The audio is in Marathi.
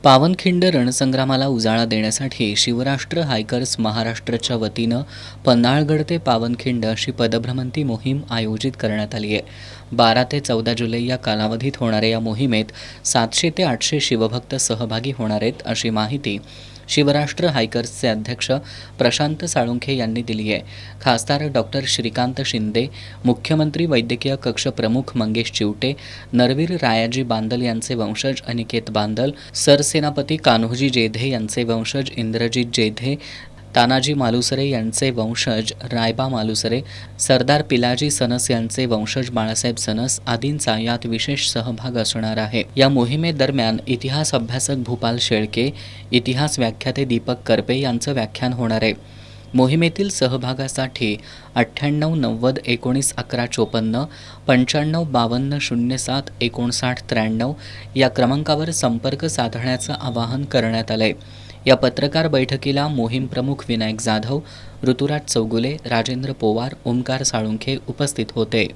पावनखिंड रणसंग्रामाला उजाळा देण्यासाठी शिवराष्ट्र हायकर्स महाराष्ट्रच्या वतीनं पन्हाळगड ते पावनखिंड अशी पदभ्रमंती मोहीम आयोजित करण्यात आली आहे। 12 ते 14 जुलै या कालावधीत होणाऱ्या या मोहिमेत 700 ते 800 शिवभक्त सहभागी होणार आहेत, अशी माहिती शिवराष्ट्र हायकर्सचे अध्यक्ष प्रशांत साळुंखे यांनी दिली आहे। खासदार डॉक्टर श्रीकांत शिंदे, मुख्यमंत्री वैद्यकीय कक्ष प्रमुख मंगेश चिवटे, नरवीर रायाजी बांदल यांचे वंशज अनिकेत बांदल, सरसेनापती कान्होजी जेधे यांचे वंशज इंद्रजीत जेधे, तानाजी मालुसरे यांचे वंशज रायबा मालुसरे, सरदार पिलाजी सनस यांचे वंशज बाळासाहेब सनस आदींचा यात विशेष सहभाग असणार आहे। या मोहिमेदरम्यान इतिहास अभ्यासक भूपाल शेळके, इतिहास व्याख्याते दीपक करपे यांचं व्याख्यान होणार आहे। मोहिमेतील सहभागासाठी 98 90 19 11 54 95 52 07 59 93 या क्रमांकावर संपर्क साधण्याचं आवाहन करण्यात आलंय। या पत्रकार बैठकीला मोहीम प्रमुख विनायक जाधव, ऋतुराज चौगुले, राजेंद्र पोवार, ओमकार साळुंखे उपस्थित होते।